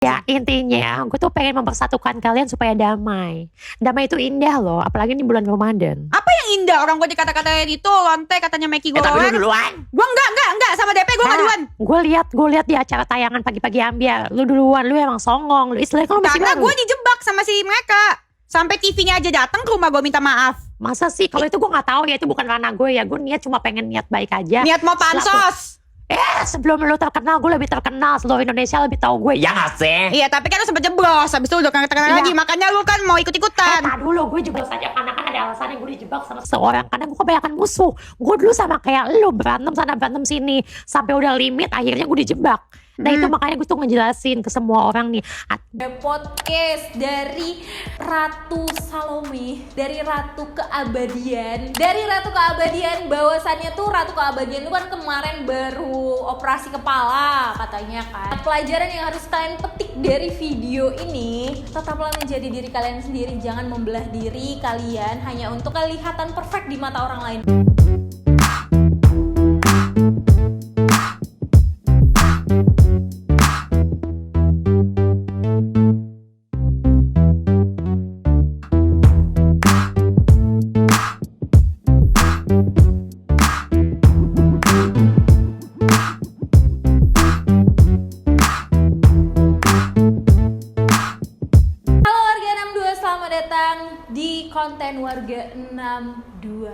Ya intinya gue tuh pengen mempersatukan kalian supaya damai. Damai itu indah loh, apalagi di bulan Ramadan. Apa yang indah? Orang gue dikata-katain itu lonte katanya Meki gue. Tapi lu duluan. Gue enggak sama DP gue enggak duluan. Gue lihat di acara tayangan pagi-pagi Ambia. Lu duluan, lu emang songong. Lu istilahnya lu masih Karena baru. gue dijebak sama si mereka. Sampai TV-nya aja datang ke rumah gue minta maaf. Masa sih? Kalau itu gue nggak tahu ya, itu bukan ranah gue ya. Gue niat cuma pengen niat baik aja. Niat mau pansos. Sebelum lu terkenal, gue lebih terkenal. Seluruh Indonesia lebih tahu gue. Ya nggak sih? Iya, tapi kan lu sempet jeblos. Habis itu udah terkenal Iya. lagi. Makanya lu kan mau ikut-ikutan. Nah dulu gue jeblos aja karena kan ada alasannya gue dijebak sama seseorang. Karena gue kebanyakan musuh. Gue dulu sama kayak lu, berantem sana berantem sini. Sampai udah limit, akhirnya gue dijebak. Nah itu makanya gue tuh ngejelasin ke semua orang nih. Ada podcast dari Ratu Salome, dari Ratu Keabadian. Dari Ratu Keabadian, bahwasannya tuh Ratu Keabadian itu kan kemarin baru operasi kepala katanya kan. Pelajaran yang harus kalian petik dari video ini, tetaplah menjadi diri kalian sendiri. Jangan membelah diri kalian hanya untuk kelihatan perfect di mata orang lain. Selamat datang di konten Warga 62.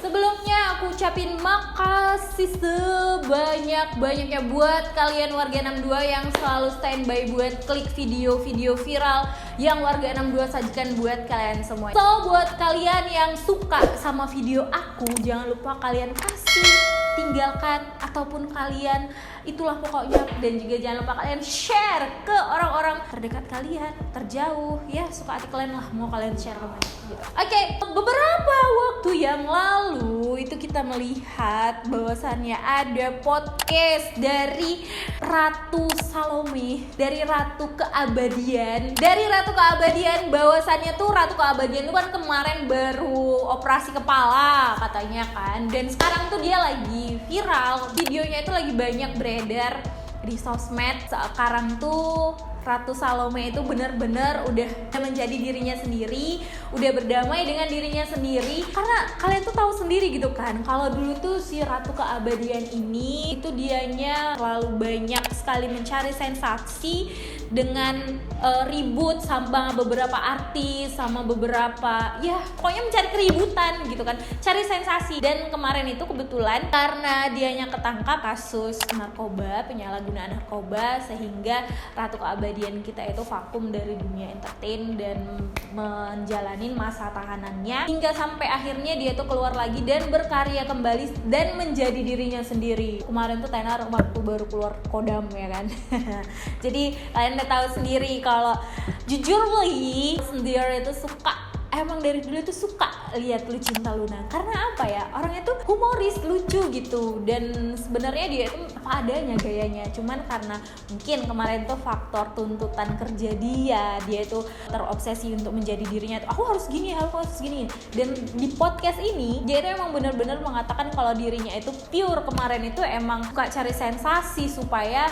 Sebelumnya aku ucapin makasih sebanyak-banyaknya buat kalian Warga 62 yang selalu standby buat klik video-video viral yang Warga 62 sajikan buat kalian semua. So buat kalian yang suka sama video aku, jangan lupa kalian kasih, tinggalkan, ataupun kalian itulah pokoknya, dan juga jangan lupa kalian share ke orang-orang terdekat kalian, terjauh, ya suka hati kalian lah, mau kalian share ke mana gitu. Oke, beberapa waktu yang lalu itu kita melihat bahwasannya ada podcast dari Ratu Salome, dari Ratu Keabadian. Dari Ratu Keabadian, bahwasannya tuh Ratu Keabadian itu kan kemarin baru operasi kepala katanya kan, dan sekarang tuh dia lagi viral, videonya itu lagi banyak beredar di sosmed. Sekarang tuh Ratu Salome itu benar-benar udah menjadi dirinya sendiri, udah berdamai dengan dirinya sendiri. Karena kalian tuh tahu sendiri gitu kan, kalau dulu tuh si Ratu Keabadian ini itu dianya terlalu banyak sekali mencari sensasi dengan ribut sama beberapa artis, sama beberapa, ya pokoknya mencari keributan gitu kan, cari sensasi. Dan kemarin itu kebetulan karena dianya ketangkap kasus narkoba, penyalahgunaan narkoba, sehingga Ratu Keabadian kita itu vakum dari dunia entertain dan menjalani masa tahanannya hingga sampai akhirnya dia tuh keluar lagi dan berkarya kembali dan menjadi dirinya sendiri. Kemarin tuh tenar waktu baru keluar Kodam ya kan. Jadi kalian udah tahu sendiri kalau jujur lagi sendiri itu suka, emang dari dulu tuh suka lihat Lu Cinta Luna. Karena apa ya, orangnya tuh humoris, lucu gitu, dan sebenarnya dia itu apa adanya gayanya. Cuman karena mungkin kemarin tuh faktor tuntutan kerja dia itu terobsesi untuk menjadi dirinya tuh, aku harus gini. Dan di podcast ini dia itu emang benar-benar mengatakan kalau dirinya itu pure. Kemarin itu emang suka cari sensasi supaya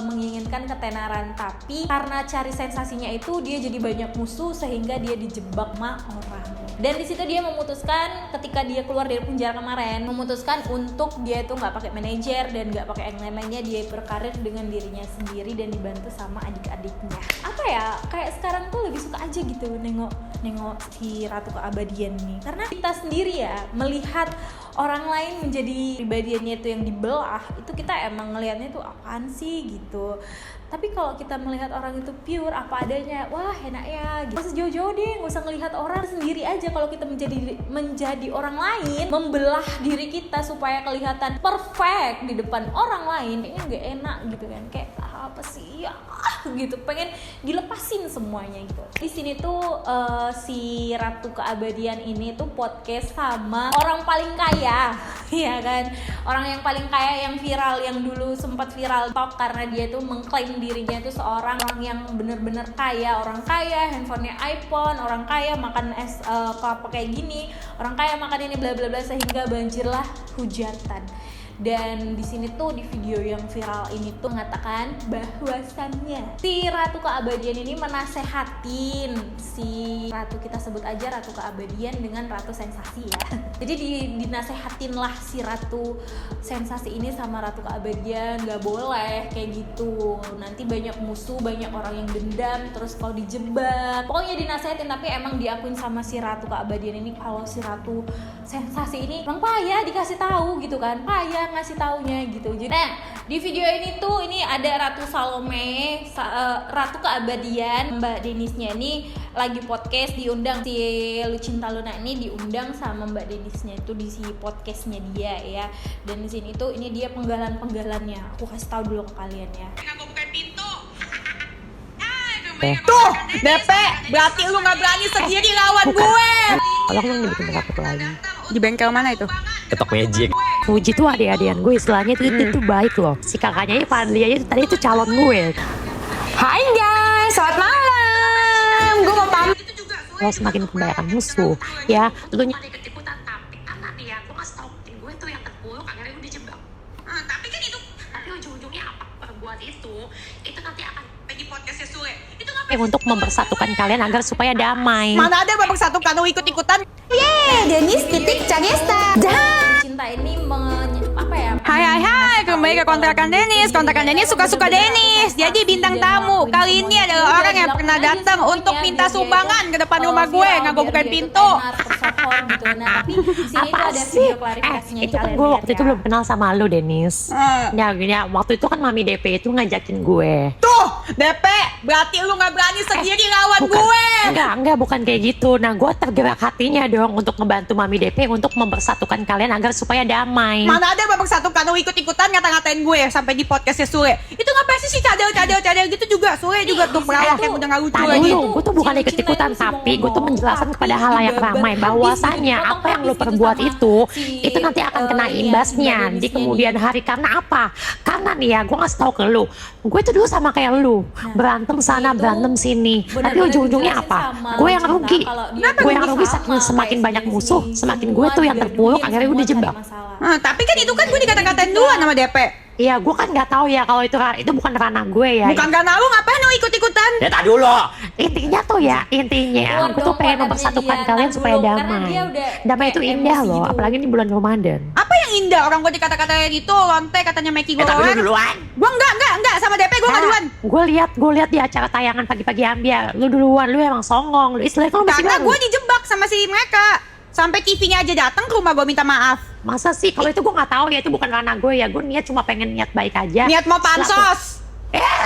menginginkan ketenaran, tapi karena cari sensasinya itu dia jadi banyak musuh sehingga dia dijebak sama orang. Dan di situ dia memutuskan, ketika dia keluar dari penjara kemarin, memutuskan untuk dia itu nggak pakai manajer dan nggak pakai yang lain-lainnya, dia berkarir dengan dirinya sendiri dan dibantu sama adik-adiknya. Apa ya, kayak sekarang tuh lebih suka aja gitu nengok si Ratu Keabadian nih, karena kita sendiri ya melihat orang lain menjadi pribadiannya itu yang dibelah, itu kita emang ngelihatnya tuh apaan sih gitu. Tapi kalau kita melihat orang itu pure apa adanya, wah enak ya gitu. Gak usah jauh-jauh deh, gak usah ngelihat orang, sendiri aja. Kalau kita menjadi orang lain, membelah diri kita supaya kelihatan perfect di depan orang lain, kayaknya gak enak gitu kan. Kayak apa sih ya gitu, pengen dilepasin semuanya gitu. Di sini tuh si Ratu Keabadian ini tuh podcast sama orang paling kaya Iya kan, orang yang paling kaya yang viral, yang dulu sempat viral TikTok karena dia tuh mengklaim dirinya itu seorang orang yang bener-bener kaya, orang kaya, handphonenya iPhone, orang kaya makan apa kayak gini, orang kaya makan ini bla bla bla, sehingga banjirlah hujatan. Dan di sini tuh di video yang viral ini tuh mengatakan bahwasannya si Ratu Keabadian ini menasehatin si Ratu, kita sebut aja Ratu Keabadian dengan Ratu Sensasi ya. Jadi dinasehatin lah si Ratu Sensasi ini sama Ratu Keabadian, gak boleh kayak gitu. Nanti banyak musuh, banyak orang yang dendam, terus kalau dijebak. Pokoknya dinasehatin, tapi emang diakuin sama si Ratu Keabadian ini kalau si Ratu Sensasi ini emang payah dikasih tahu gitu kan, payah ngasih taunya gitu. Jadi nah, di video ini tuh ini ada Ratu Salome, Ratu Keabadian, Mbak Denisnya ini lagi podcast, diundang si Lucinta Luna ini diundang sama Mbak Denisnya itu di si podcastnya dia ya. Dan di sini tuh ini dia penggalan-penggalannya. Aku kasih tahu dulu ke kalian ya. Aku bukan pintu. Tuh, DP, berarti lu gak berani sendiri lawan gue. Tolong dong dibikin teka-teki lagi. Di bengkel mana itu? Ketok magic. Fuji tuh adik-adian gue, istilahnya itu baik loh. Si kakaknya Fadli aja tadi itu calon gue. Hai guys, selamat malam. Gue mau pamit. Lo semakin kebanyakan musuh, ya lu ikut-ikutan, tapi karena dia gue ngasih tau gue tuh yang terpuruk akhirnya gue dijebak. Tapi kan itu Tapi ujung-ujungnya apa perbuat itu nanti akan di podcastnya Sule. Itu ngapain? untuk mempersatukan kalian agar supaya damai. Mana ada babak satu kalau ikut-ikutan. Yeay, Denis titik Cagesta. Cinta ini apa ya? Hai, kembali ke kontrakan Denis. Kontrakan Denis suka-suka Denis. Jadi bintang tamu kali ini adalah orang yang pernah datang untuk minta sumbangan ke depan rumah gue, nggak gue bukain pintu. Gitu. Nah, tapi di sini tuh Apa ada sih? video klarifikasinya Itu kan gue waktu itu belum kenal sama lu, Denis. Ya, waktu itu kan Mami DP itu ngajakin gue. Tuh, DP, berarti lu nggak berani sendiri lawan gue. Enggak, bukan kayak gitu. Nah, gue tergerak hatinya dong untuk ngebantu Mami DP untuk mempersatukan kalian agar supaya damai. Mana ada babak satu kalau ikut-ikutan ngata-ngatain gue sampai di podcastnya Sule. Itu ngapain sih cadel gitu juga. Sule juga tuh pelawak yang udah nggak lucu Tadi lagi. dulu, gue tuh bukan ikut-ikutan, tapi gue tuh menjelaskan kepada halayak ramai bahwasannya apa yang lu perbuat itu nanti akan kena imbasnya di kemudian hari. Karena apa? Karena nih ya, gue ngasih tau ke lu, gue tuh dulu sama kayak lu, berantem sana, berantem sini, tapi ujung-ujungnya apa? Gue yang rugi. Gue yang rugi semakin banyak musuh, semakin gue tuh yang terpuruk, akhirnya gue dijebak. Tapi kan itu kan gue dikata-katain duluan sama DP. Iya, gue kan nggak tahu ya kalau itu bukan ranah gue ya. Bukan karena lu ngapain lu ikut-ikutan? Ya tak dulu. Intinya tuh ya, aku tuh pengen mempersatukan kalian supaya damai. Damai itu indah loh, apalagi ini bulan Ramadan. Apa yang indah? Orang gue dikata-katain itu lonte, katanya Meki gue Ya tak dulu duluan. Gue enggak sama DP gue nggak duluan. Gue lihat di acara tayangan pagi-pagi Ambia, lu duluan, lu emang songong, lu istilahnya kalau masih Karena baru. gue dijebak sama si mereka. Sampai TV-nya aja datang ke rumah gue minta maaf. Masa sih? Kalau itu gue nggak tahu ya, itu bukan ranah gue ya. Gue niat cuma pengen niat baik aja. Niat mau pansos.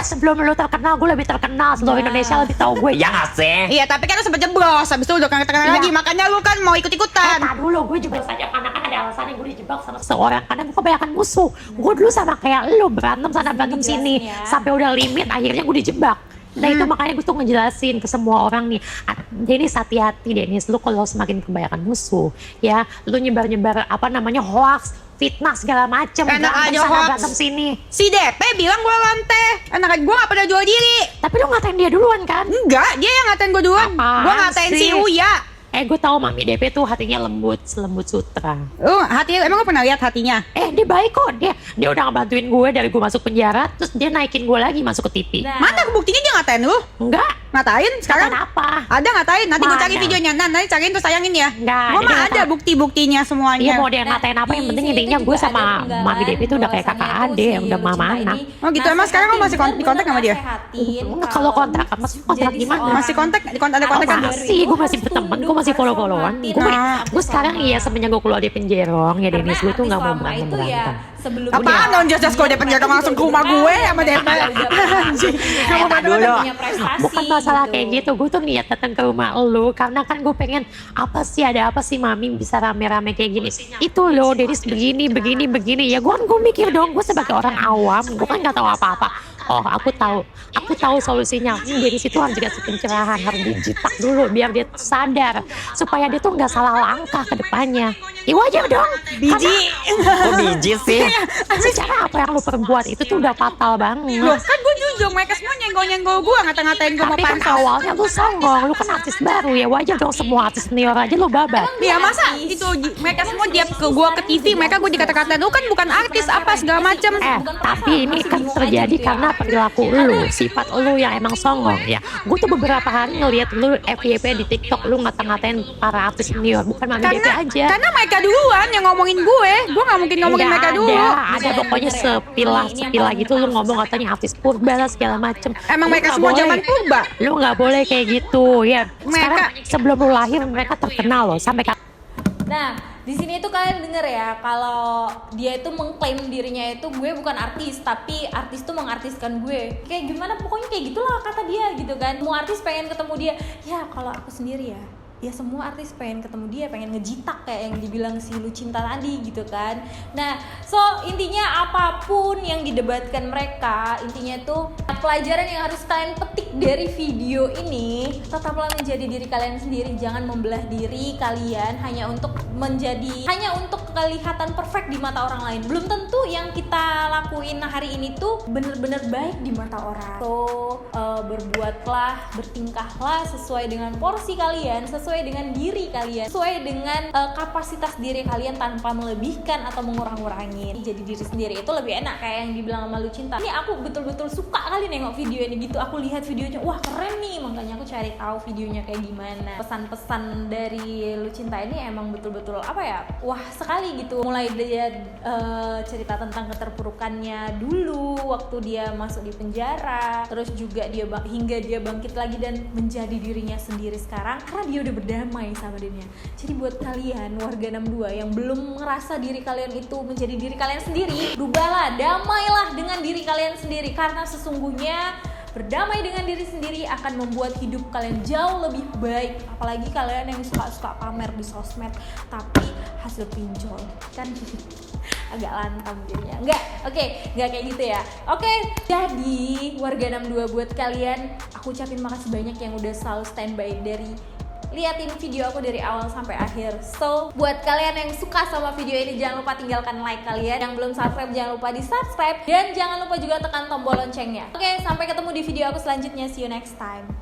Sebelum lu terkenal, gue lebih terkenal. Seluruh Indonesia lebih tahu gue. Ya nggak sih? Iya, tapi kan lu sempet jeblos. Habis itu udah terkenal Iya. lagi. Makanya lu kan mau ikut-ikutan. Tak dulu, gue juga saja karena kan ada alasannya gue dijebak sama seorang. Karena gue kebanyakan musuh. Gue dulu sama kayak lu, berantem sana berantem sini, sampai udah limit, akhirnya gue dijebak. Nah itu makanya gue tuh ngejelasin ke semua orang nih, Denis hati-hati Denis, lu kalau semakin kebanyakan musuh, ya lu nyebar-nyebar apa namanya hoax, fitnah segala macem, Enak aja sana hoax. berantem sini. Si DP bilang gue lonte. Anak gue gak pernah jual diri. Tapi lu ngatain dia duluan kan? Enggak, dia yang ngatain gue duluan. Apaan Gue ngatain si sih? Uya. Gue tahu Mami DP tuh hatinya lembut, selembut sutra. Emang lu pernah lihat hatinya? Dia baik kok, dia udah ngebantuin gue dari gue masuk penjara, terus dia naikin gue lagi masuk ke TV. Nah, Mana buktinya dia ngatain lu? Enggak, Ngatain sekarang? kenapa? Ada ngatain, nanti gue cari Mana? videonya. Nanti cariin terus tayangin ya. Enggak, Gue dia mah nggak ada tahu. bukti-buktinya Iya semuanya. mau dia ngatain apa, yang penting intinya gue sama Mami DP itu udah kayak kakak ade, udah mama anak. Oh gitu, emang sekarang lu masih di kontak sama dia? Kalau kontrak, masih kontrak gimana? Masih kontak? Ada kontak kan? Masih, gue masih berteman, gue masih follow-followan. Gue sekarang iya semenjak gue keluar di penjerong ya Denis, gue tuh nggak mau berantem. Apaan dong jas-jas gue DP langsung ke rumah gue sama DP. Anjing. Kamu tak dulu. Bukan masalah kayak gitu, gue tuh niat datang ke rumah lu karena kan gue pengen apa sih, ada apa sih Mami bisa rame-rame kayak gini. Itu loh Denis begini ya gue mikir dong, gue sebagai orang awam, gue kan nggak tahu apa-apa. Oh, aku tahu solusinya. Dari situ harus dikasih pencerahan, harus dijitak dulu biar dia sadar supaya dia tuh nggak salah langkah ke depannya. Ya wajar dong. Biji. Kok biji sih? Secara apa yang lu perbuat itu tuh udah fatal banget. Loh, kan gue jujur, mereka semua nyenggol-nyenggol gue, ngata-ngatain gue mau Tapi kan pansos. awalnya lu songong, lu kan artis baru ya wajar dong, semua artis senior aja lu babat. Ya masa itu mereka semua dia ke gue ke TV, mereka gue dikata-katain lu kan bukan artis apa segala macem. Tapi ini kan terjadi karena perilaku lu, sifat lu yang emang songong ya. Gue tuh beberapa hari ngeliat lu FYP di TikTok lu ngata-ngatain para artis senior, bukan Mami Devi aja. Karena mereka duluan yang ngomongin gue nggak mungkin ngomongin Nggak mereka dulu. ada pokoknya sepilah gitu lu ngomong katanya artis purba lah segala macem. Emang Lu mereka nggak semua boleh. zaman purba. Lu nggak boleh kayak gitu ya. Sekarang sebelum lu lahir mereka terkenal loh sampai Nah, di sini tuh kalian denger ya, kalau dia itu mengklaim dirinya itu gue bukan artis, tapi artis tuh mengartiskan gue. Kayak gimana pokoknya kayak gitulah kata dia gitu kan. Semua artis pengen ketemu dia. Ya kalau aku sendiri ya semua artis pengen ketemu dia, pengen ngejitak kayak yang dibilang si Lucinta tadi gitu kan. Nah, so intinya apapun yang didebatkan mereka, intinya tuh pelajaran yang harus kalian petik dari video ini, tetaplah menjadi diri kalian sendiri, jangan membelah diri kalian hanya untuk kelihatan perfect di mata orang lain. Belum tentu yang kita lakuin hari ini tuh bener-bener baik di mata orang. So, berbuatlah, bertingkahlah sesuai dengan porsi kalian, sesuai dengan diri kalian, sesuai dengan kapasitas diri kalian tanpa melebihkan atau mengurang-urangin. Jadi diri sendiri itu lebih enak, kayak yang dibilang sama Lucinta. Ini aku betul-betul suka kali nengok video ini gitu. Aku lihat videonya, wah keren nih, makanya aku cari tahu videonya kayak gimana. Pesan-pesan dari Lucinta ini emang betul-betul apa ya, wah sekali gitu. Mulai dia cerita tentang keterpurukannya dulu waktu dia masuk di penjara, terus juga hingga dia bangkit lagi dan menjadi dirinya sendiri sekarang karena dia udah berdamai sama dirinya. Jadi buat kalian warga 62 yang belum ngerasa diri kalian itu menjadi diri kalian sendiri, berubahlah, damailah dengan diri kalian sendiri, karena sesungguhnya berdamai dengan diri sendiri akan membuat hidup kalian jauh lebih baik. Apalagi kalian yang suka pamer di sosmed tapi hasil pinjol kan agak lantang jadinya. Enggak kayak gitu ya. Oke, jadi warga 62 buat kalian, aku ucapin makasih banyak yang udah selalu standby dari liatin video aku dari awal sampai akhir. So, buat kalian yang suka sama video ini, jangan lupa tinggalkan like kalian. Yang belum subscribe, jangan lupa di subscribe. Dan jangan lupa juga tekan tombol loncengnya. Oke, sampai ketemu di video aku selanjutnya. See you next time.